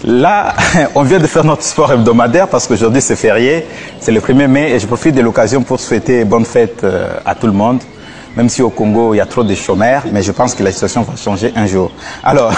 Là, on vient de faire notre sport hebdomadaire parce qu'aujourd'hui c'est férié, c'est le 1er mai et je profite de l'occasion pour souhaiter bonne fête à tout le monde. Même si au Congo il y a trop de chômeurs, mais je pense que la situation va changer un jour. Alors,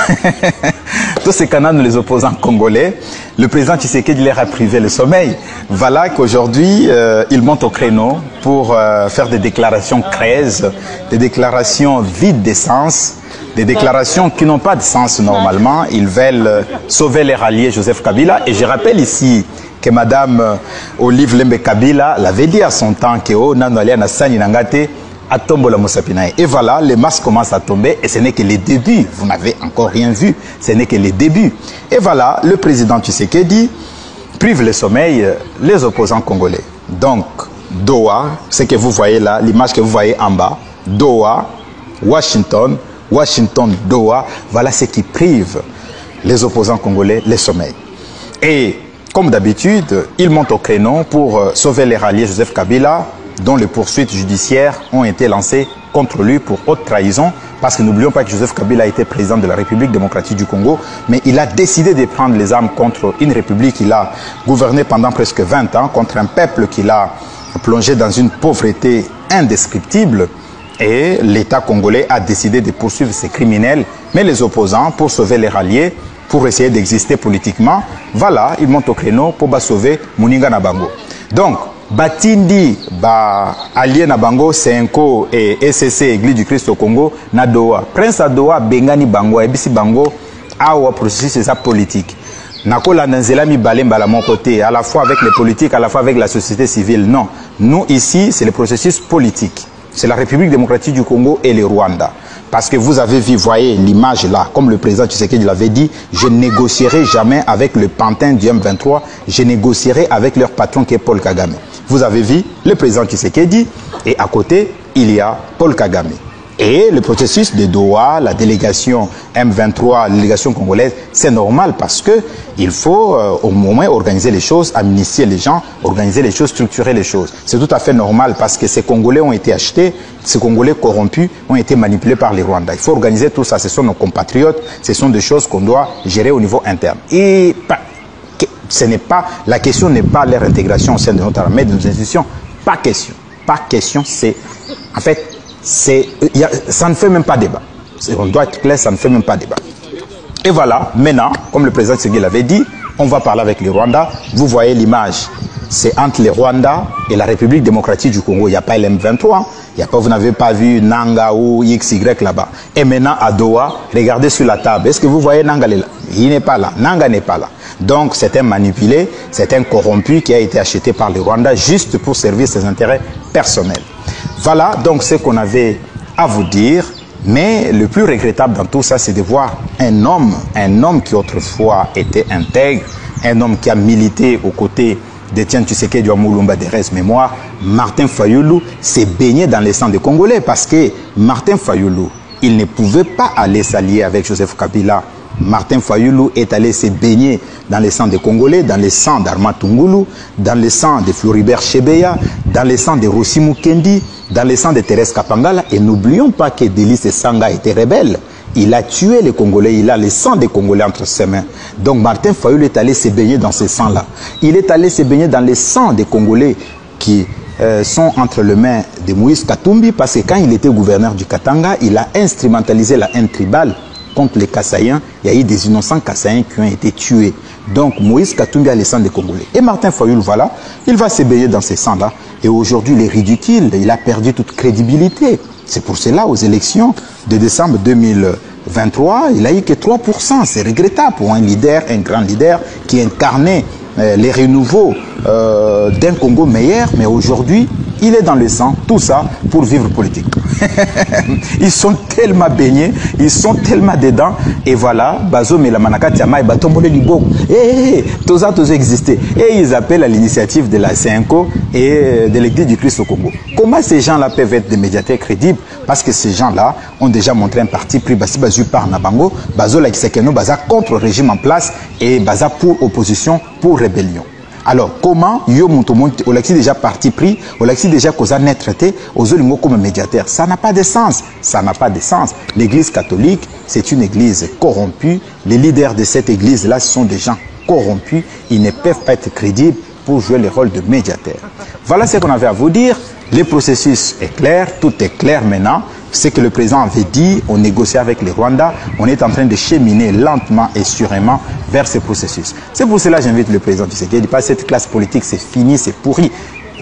tous ces canaux, les opposants congolais, le président Tshisekedi leur a privé le sommeil. Voilà qu'aujourd'hui, il monte au créneau pour faire des déclarations creuses, des déclarations vides d'essence, des déclarations qui n'ont pas de sens normalement. Ils veulent sauver leur allié Joseph Kabila. Et je rappelle ici que Madame Olive Lembe Kabila l'avait dit à son temps que oh, Nanoalia Nassani Nangate, à Tombola Moussapinaï. Et voilà, les masques commencent à tomber et ce n'est que les débuts. Vous n'avez encore rien vu, ce n'est que les débuts. Et voilà, le président Tshisekedi prive le sommeil les opposants congolais. Donc, Doha, ce que vous voyez là, l'image que vous voyez en bas, Doha, Washington, Doha, voilà ce qui prive les opposants congolais le sommeil. Et comme d'habitude, il monte au créneau pour sauver les ralliés Joseph Kabila, dont les poursuites judiciaires ont été lancées contre lui pour haute trahison, parce que n'oublions pas que Joseph Kabila a été président de la République démocratique du Congo, mais il a décidé de prendre les armes contre une république qu'il a gouvernée pendant presque 20 ans, contre un peuple qu'il a plongé dans une pauvreté indescriptible, et l'État congolais a décidé de poursuivre ces criminels, mais les opposants, pour sauver les ralliés, pour essayer d'exister politiquement, voilà, ils montent au créneau pour sauver Muninga Nabango. Donc, Batindi, allié Nabango, Senko et SCC, Église du Christ au Congo, na Doha. Prince à Doha, Bengani Bango, Ebisi Bango, awa processus c'est politique. Nakola Nanzela mi balemba à mon côté, à la fois avec les politiques, à la fois avec la société civile. Non, nous ici, c'est le processus politique. C'est la République démocratique du Congo et le Rwanda. Parce que vous avez vu, voyez l'image là, comme le président Tshisekedi l'avait dit, je négocierai jamais avec le pantin du M23, je négocierai avec leur patron qui est Paul Kagame. Vous avez vu le président Tshisekedi et à côté, il y a Paul Kagame. Et le processus de Doha, la délégation M23, la délégation congolaise, c'est normal parce que il faut au moins organiser les choses, amnistier les gens, organiser les choses, structurer les choses. C'est tout à fait normal parce que ces Congolais ont été achetés, ces Congolais corrompus ont été manipulés par les Rwandais. Il faut organiser tout ça, ce sont nos compatriotes, ce sont des choses qu'on doit gérer au niveau interne. Et ce n'est pas, la question n'est pas leur intégration au sein de notre armée, de nos institutions, pas question. Pas question, c'est, en fait, ça ne fait même pas débat. On doit être clair, ça ne fait même pas débat. Et voilà, maintenant, comme le président Tshisekedi l'avait dit, on va parler avec les Rwandais. Vous voyez l'image, c'est entre les Rwandais et la République démocratique du Congo. Il n'y a pas l'M23, vous n'avez pas vu Nanga ou XY là-bas. Et maintenant, à Doha, regardez sur la table. Est-ce que vous voyez Nanga là? Il n'est pas là. Nanga n'est pas là. Donc, c'est un manipulé, c'est un corrompu qui a été acheté par les Rwandais juste pour servir ses intérêts personnels. Voilà donc ce qu'on avait à vous dire. Mais le plus regrettable dans tout ça, c'est de voir un homme qui autrefois était intègre, un homme qui a milité aux côtés d'Étienne Tshisekedi du Moulumba de Res Mémoire, Martin Fayulu, s'est baigné dans les sangs des Congolais parce que Martin Fayulu, il ne pouvait pas aller s'allier avec Joseph Kabila. Martin Fayulu est allé se baigner dans les sangs des Congolais, dans les sangs d'Armand Tungulu, dans les sangs de Floribert Chebeya, dans les sangs de Rossi Mukendi, dans les sangs de Thérèse Kapangala. Et n'oublions pas que Delis Sanga était rebelle. Il a tué les Congolais, il a les sangs des Congolais entre ses mains. Donc Martin Fayulu est allé se baigner dans ces sangs-là. Il est allé se baigner dans les sangs des Congolais qui sont entre les mains de Moïse Katumbi parce que quand il était gouverneur du Katanga, il a instrumentalisé la haine tribale contre les Kassaïens. Il y a eu des innocents Kassaïens qui ont été tués. Donc Moïse Katumbi a les sangs des Congolais. Et Martin Fayulu, voilà, il va se baigner dans ces sangs-là. Et aujourd'hui, il est ridicule, il a perdu toute crédibilité. C'est pour cela, aux élections de décembre 2023, il n'a eu que 3%. C'est regrettable pour un leader, un grand leader qui incarnait les renouveaux d'un Congo meilleur. Mais aujourd'hui, il est dans le sang, tout ça pour vivre politique. Ils sont tellement baignés, ils sont tellement dedans. Et voilà, Bazo Melamanaka Tiama et Batombole Libo. Tout ça existait. Et ils appellent à l'initiative de la CNCO et de l'Église du Christ au Congo. Comment ces gens-là peuvent être des médiateurs crédibles? Parce que ces gens-là ont déjà montré un parti pris Bazu par Nabango, Bazo Lakisekeno, Baza contre le régime en place et Baza pour opposition, pour rébellion. Alors, comment yo mutomonte, on l'a déjà parti pris, on l'a déjà causé net traité, aux olingo comme médiateur. Ça n'a pas de sens. Ça n'a pas de sens. L'église catholique, c'est une église corrompue. Les leaders de cette église-là sont des gens corrompus. Ils ne peuvent pas être crédibles pour jouer le rôle de médiateur. Voilà ce qu'on avait à vous dire. Le processus est clair, tout est clair maintenant. Ce que le président avait dit, on négocie avec les Rwandais, on est en train de cheminer lentement et sûrement vers ce processus. C'est pour cela que j'invite le président Tshisekedi, parce que cette classe politique, c'est fini, c'est pourri.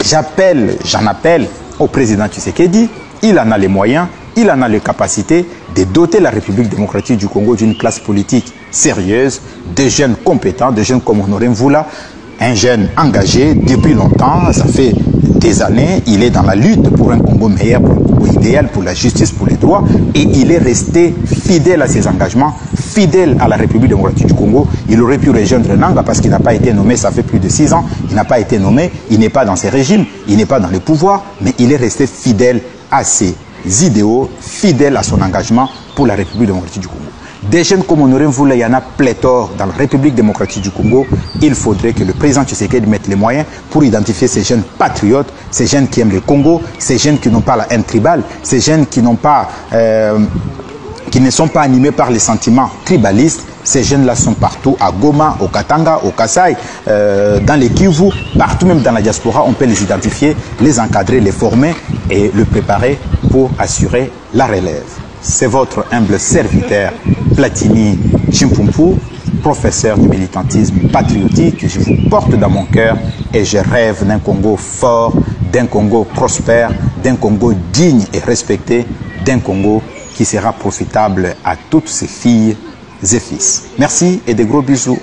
J'en appelle au président Tshisekedi, il en a les moyens, il en a les capacités de doter la République démocratique du Congo d'une classe politique sérieuse, de jeunes compétents, de jeunes comme Honoré Mvula, un jeune engagé depuis longtemps, ça fait des années, il est dans la lutte pour un Congo meilleur, pour un Congo idéal, pour la justice, pour les droits, et il est resté fidèle à ses engagements, fidèle à la République démocratique du Congo. Il aurait pu rejoindre Nanga parce qu'il n'a pas été nommé, ça fait plus de 6 ans, il n'a pas été nommé, il n'est pas dans ses régimes, il n'est pas dans le pouvoir, mais il est resté fidèle à ses idéaux, fidèle à son engagement pour la République démocratique du Congo. Des jeunes comme Honoré Mvula, il y en a pléthore dans la République démocratique du Congo. Il faudrait que le président Tshisekedi mette les moyens pour identifier ces jeunes patriotes, ces jeunes qui aiment le Congo, ces jeunes qui n'ont pas la haine tribale, ces jeunes qui n'ont pas, qui ne sont pas animés par les sentiments tribalistes. Ces jeunes-là sont partout, à Goma, au Katanga, au Kasaï, dans les Kivu, partout même dans la diaspora. On peut les identifier, les encadrer, les former et le préparer pour assurer la relève. C'est votre humble serviteur, Platini Chimpumpu, professeur du militantisme patriotique. Je vous porte dans mon cœur et je rêve d'un Congo fort, d'un Congo prospère, d'un Congo digne et respecté, d'un Congo qui sera profitable à toutes ses filles et fils. Merci et de gros bisous.